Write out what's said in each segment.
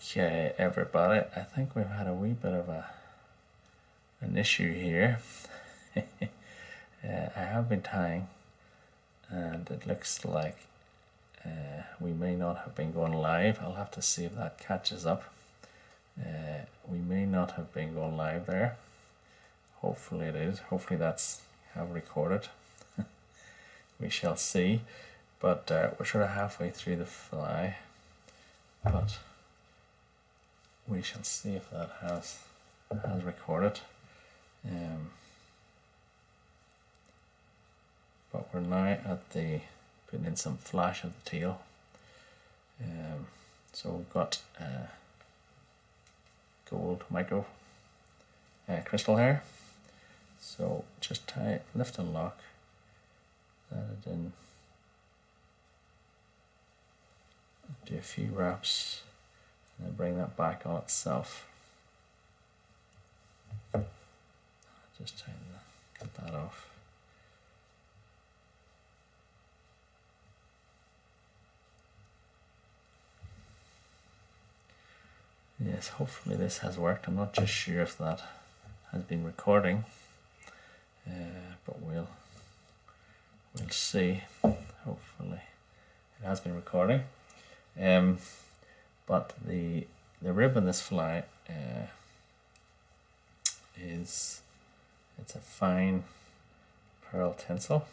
Okay, everybody, I think we've had a wee bit of an issue here. I have been tying, and it looks like we may not have been going live. I'll have to see if that catches up. We may not have been going live there. Hopefully it is. Hopefully that's have recorded. We shall see. But we're sort of halfway through the fly. But we shall see if that has recorded. But we're now at the putting in some flash of the tail. So we've got gold micro crystal hair. So just tie, lift and lock, let it in, do a few wraps, and then bring that back on itself. Just try to get that off. Yes, hopefully this has worked. I'm not just sure if that has been recording, but we'll see. Hopefully it has been recording. But the rib in this fly it's a fine pearl tinsel.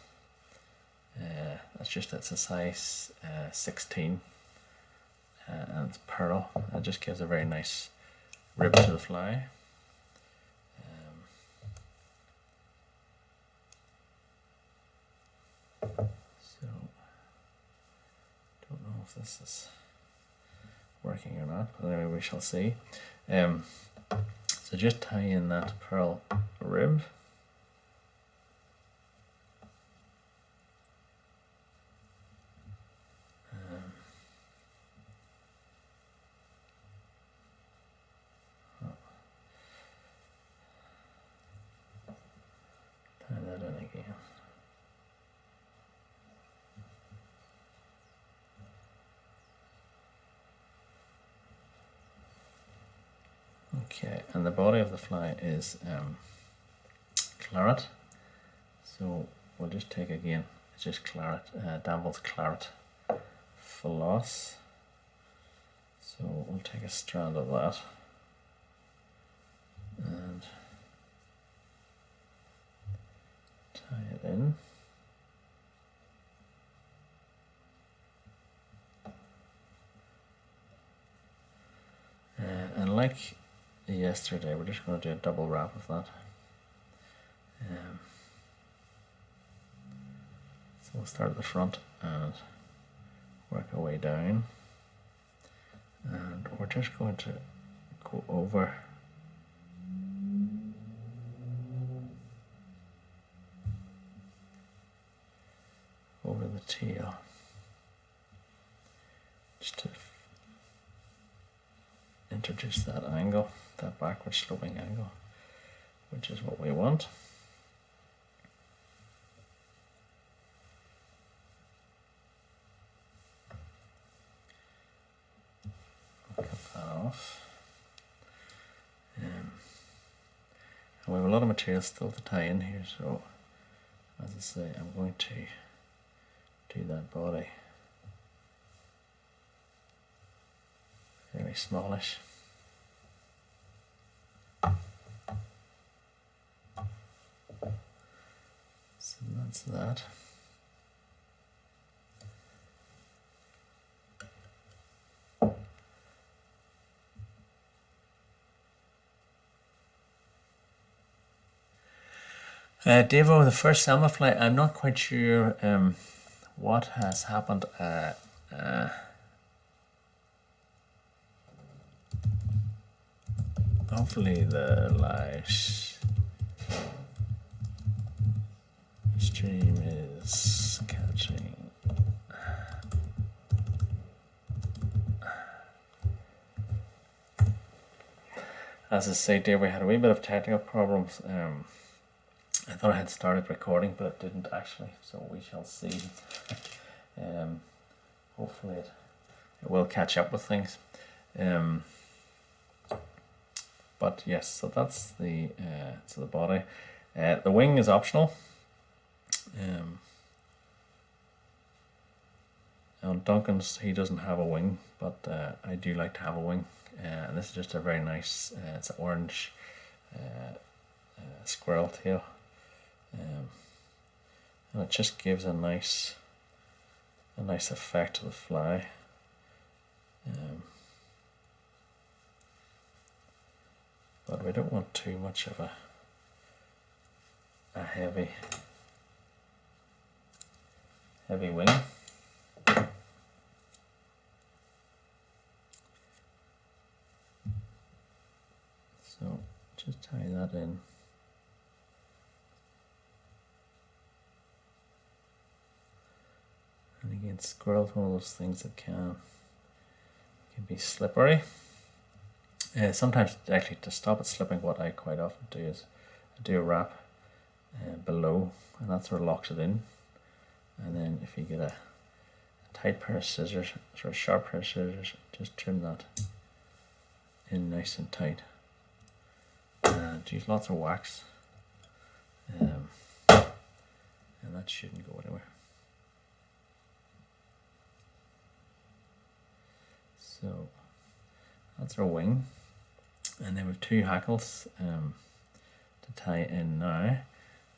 It's a size 16. And it's pearl. That just gives a very nice rib to the fly. So don't know if this is working or not, but anyway we shall see. So just tie in that pearl rib. Tie that in again. Okay, and the body of the fly is claret. So we'll just take again, it's just claret, Danville's Claret Floss. So we'll take a strand of that and tie it in. And like yesterday, we're just going to do a double wrap of that. So we'll start at the front and work our way down. And we're just going to go over the tail, just to introduce that angle, that backward sloping angle, which is what we want. I'll cut that off. And we have a lot of material still to tie in here, so as I say, I'm going to do that body very smallish. So that's that. Devo, the first salmon fly, I'm not quite sure what has happened. Hopefully the live stream is catching. As I say, dear, we had a wee bit of technical problems. I thought I had started recording, but it didn't actually, so we shall see. Hopefully it will catch up with things. But yes, so that's the body. The wing is optional. On Duncan's, he doesn't have a wing, but I do like to have a wing. And this is just a very nice, it's an orange squirrel tail. And it just gives a nice effect to the fly. But we don't want too much of a heavy wing. So just tie that in. And again, squirrel's one of those things that can be slippery. Sometimes actually to stop it slipping, what I quite often do is I do a wrap below, and that sort of locks it in. And then if you get a tight pair of scissors, sort of sharp pair of scissors, just trim that in nice and tight. And use lots of wax, and that shouldn't go anywhere. So that's our wing, and then we have 2 hackles to tie in now.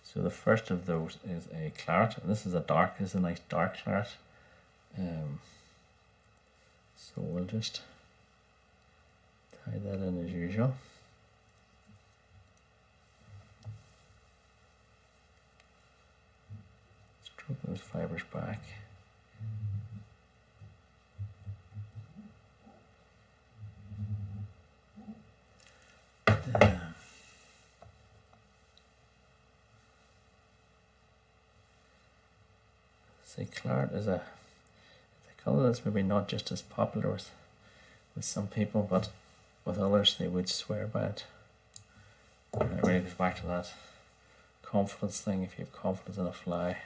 So the first of those is a claret, and this is a nice dark claret. So we'll just tie that in as usual. Stroke those fibers back. Say claret is a colour that's maybe not just as popular with some people, but with others they would swear by it. And it really goes back to that confidence thing. If you have confidence in a fly,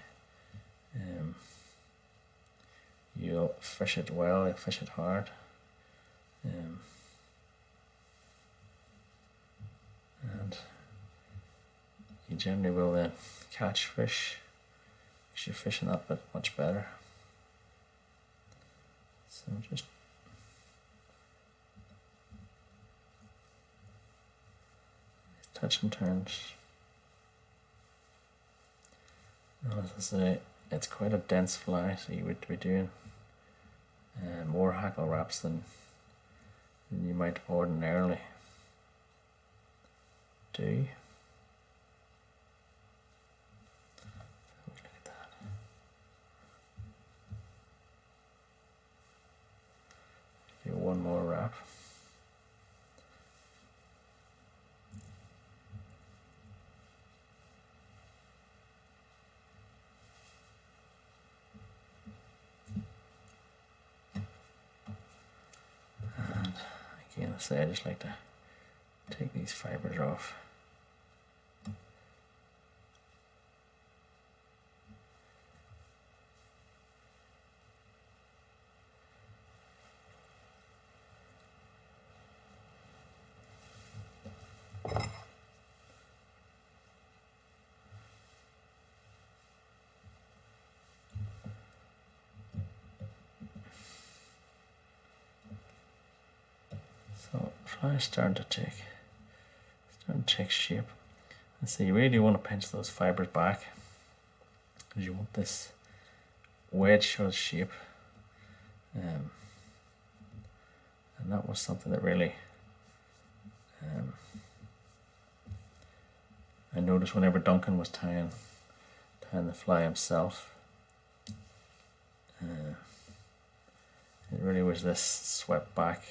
you'll fish it well, you'll fish it hard. And you generally will then catch fish, because you're fishing that bit much better. So just touch and turns. And as I say, it's quite a dense fly, so you would be doing more hackle wraps than you might ordinarily do. Look at that. Do one more wrap. And again, I just like to take these fibers off. So fly is starting to take shape. And so you really want to pinch those fibers back, because you want this wedge sort of shape. And that was something that really I noticed whenever Duncan was tying the fly himself. It really was this swept back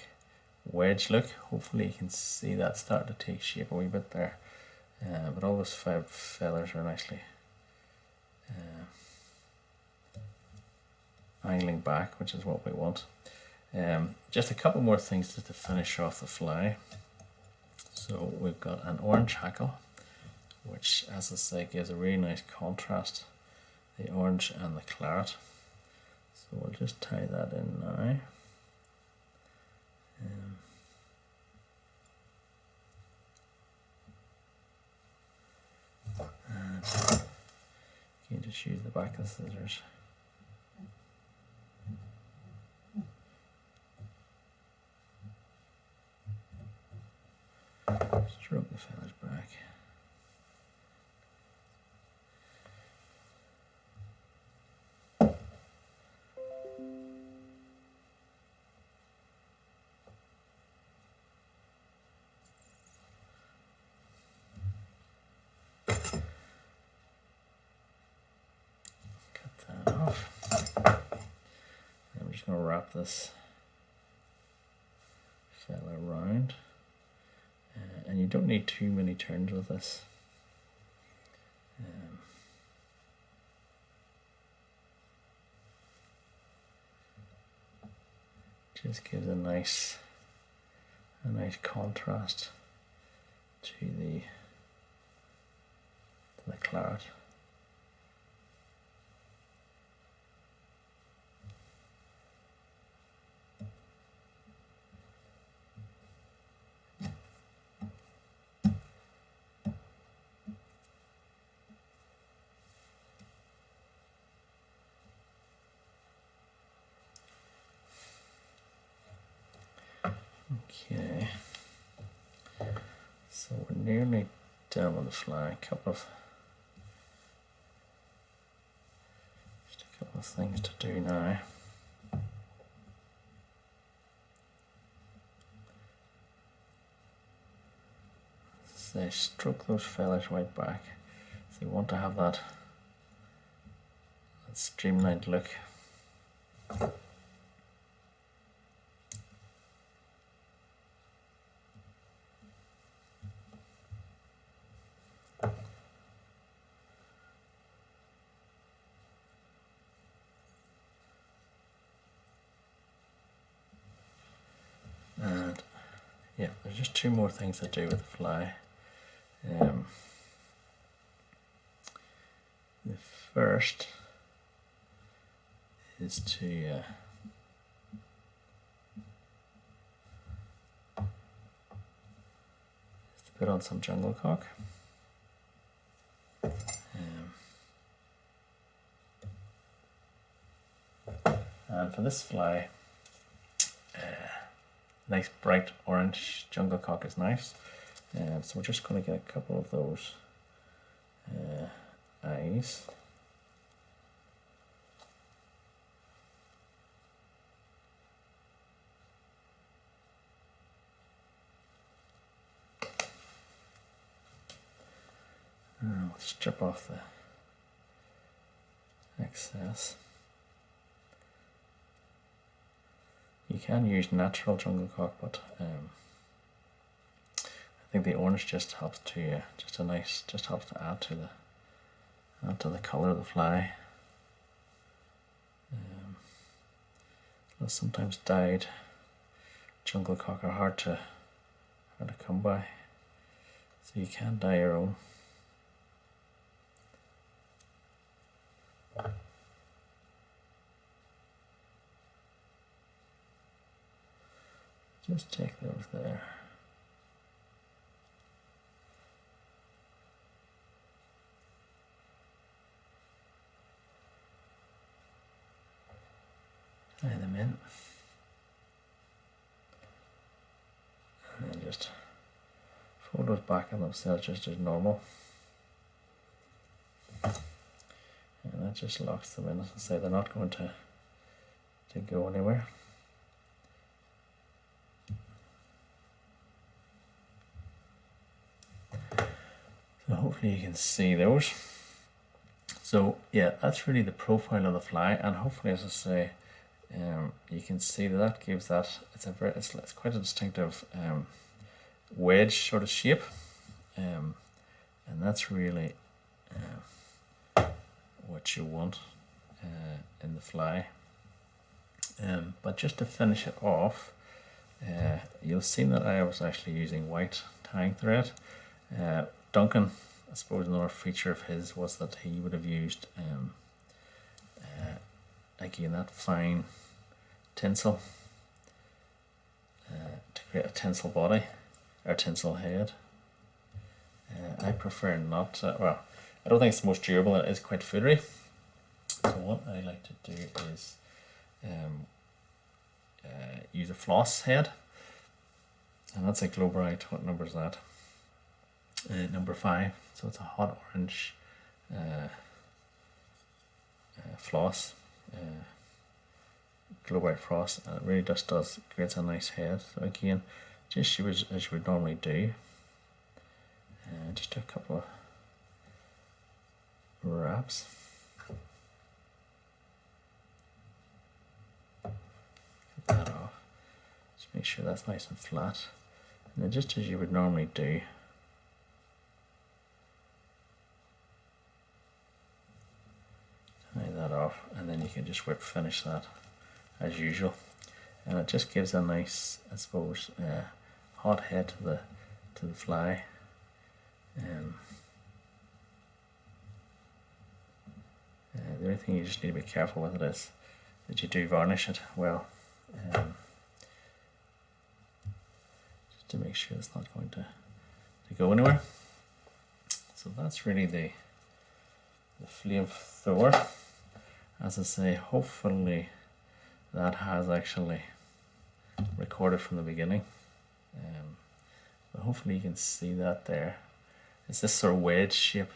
wedge look. Hopefully you can see that starting to take shape a wee bit there. But all those feathers are nicely angling back, which is what we want. Just a couple more things just to finish off the fly. So we've got an orange hackle, which, as I say, gives a really nice contrast, the orange and the claret. So we'll just tie that in now. just use the back of the scissors. Stroke the feathers back. Cut that off. And we're just going to wrap this fella around. And you don't need too many turns with this. Just gives a nice contrast to the claret. Okay, so we're nearly done with the fly. Just a couple of things to do now. So stroke those feathers right back. So you want to have that streamlined look. And yeah, there's just two more things to do with the fly. The first is to put on some jungle cock. And for this fly, nice bright orange jungle cock is nice. So we're just going to get a couple of those eyes. And I'll strip off the excess. You can use natural jungle cock, but I think the orange just helps to helps to add to the color of the fly. Sometimes dyed jungle cock are hard to come by, so you can dye your own. Just take those there. Tie them in. And then just fold those back on themselves just as normal. And that just locks them in. As I say, they're not going to go anywhere. So hopefully you can see those. So yeah, that's really the profile of the fly, and hopefully, as I say, you can see that gives that it's quite a distinctive wedge sort of shape, and that's really what you want in the fly. But just to finish it off, you'll see that I was actually using white tying thread. Duncan, I suppose another feature of his was that he would have used again that fine tinsel to create a tinsel body or tinsel head. I prefer not to, well, I don't think it's the most durable, and it is quite foodery, So what I like to do is use a floss head, and that's a Globerite. What number is that? Number 5. So it's a hot orange floss, Globerite floss, and it really just creates a nice head. So again, just as you would normally do, just do a couple of wraps. Get that off. Just make sure that's nice and flat, and then just as you would normally do, tie that off, and then you can just whip finish that as usual, and it just gives a nice, I suppose, hot head to the fly. The only thing you just need to be careful with it is that you do varnish it well, just to make sure it's not going to go anywhere. So that's really the flamethrower. As I say, hopefully that has actually recorded from the beginning. But hopefully you can see that there. It's this sort of wedge shape,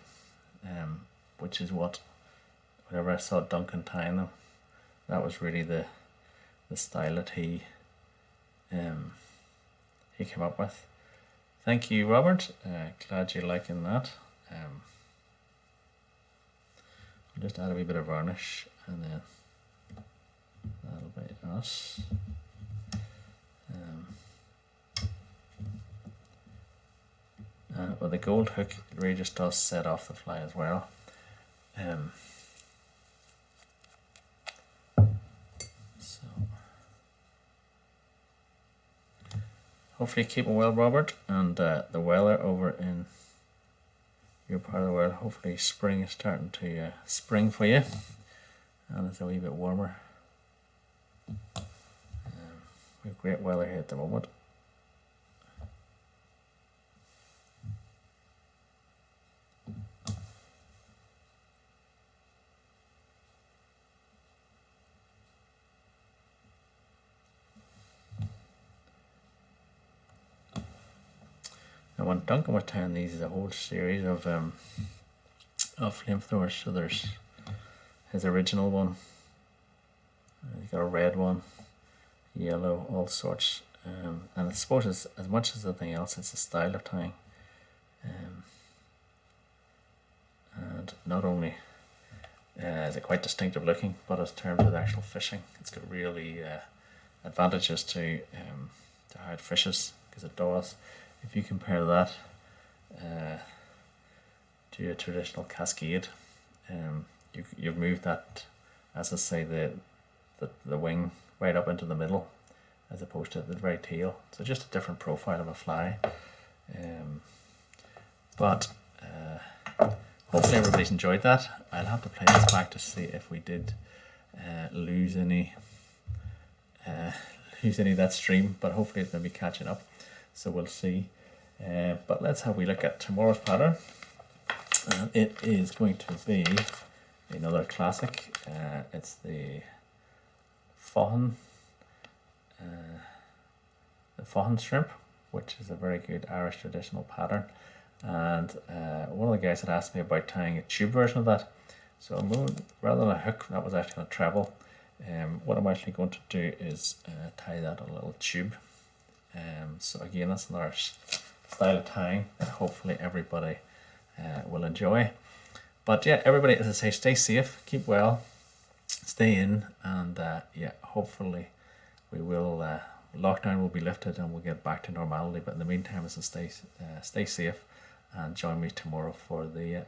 which is whenever I saw Duncan tying them, that was really the style that he came up with. Thank you, Robert. Glad you're liking that. I'll just add a wee bit of varnish, and then that'll be us. With the gold hook, it really just does set off the fly as well. So hopefully keeping well, Robert, and the weather over in your part of the world, hopefully spring is starting to spring for you, and it's a wee bit warmer. We have great weather here at the moment. Now when Duncan was tying these, is a whole series of flamethrowers. So there's his original one, he's got a red one, yellow, all sorts, and I suppose as much as anything else, it's a style of tying, and not only is it quite distinctive looking, but in terms of the actual fishing, it's got really advantages to how it fishes, because it does. If you compare that to a traditional cascade, you've moved that, as I say, the wing right up into the middle, as opposed to the very tail. So just a different profile of a fly. But hopefully everybody's enjoyed that. I'll have to play this back to see if we did lose any of that stream, but hopefully it's going to be catching up. So we'll see. But let's have a look at tomorrow's pattern. It is going to be another classic. It's the Faughan shrimp, which is a very good Irish traditional pattern. And one of the guys had asked me about tying a tube version of that. So I'm moving, rather than a hook, that was actually on a treble. What I'm actually going to do is tie that on a little tube. So again, that's another style of tying that hopefully everybody will enjoy. But yeah, everybody, as I say, stay safe, keep well, stay in, and yeah, hopefully we will, lockdown will be lifted and we'll get back to normality. But in the meantime, as I say, stay safe, and join me tomorrow for the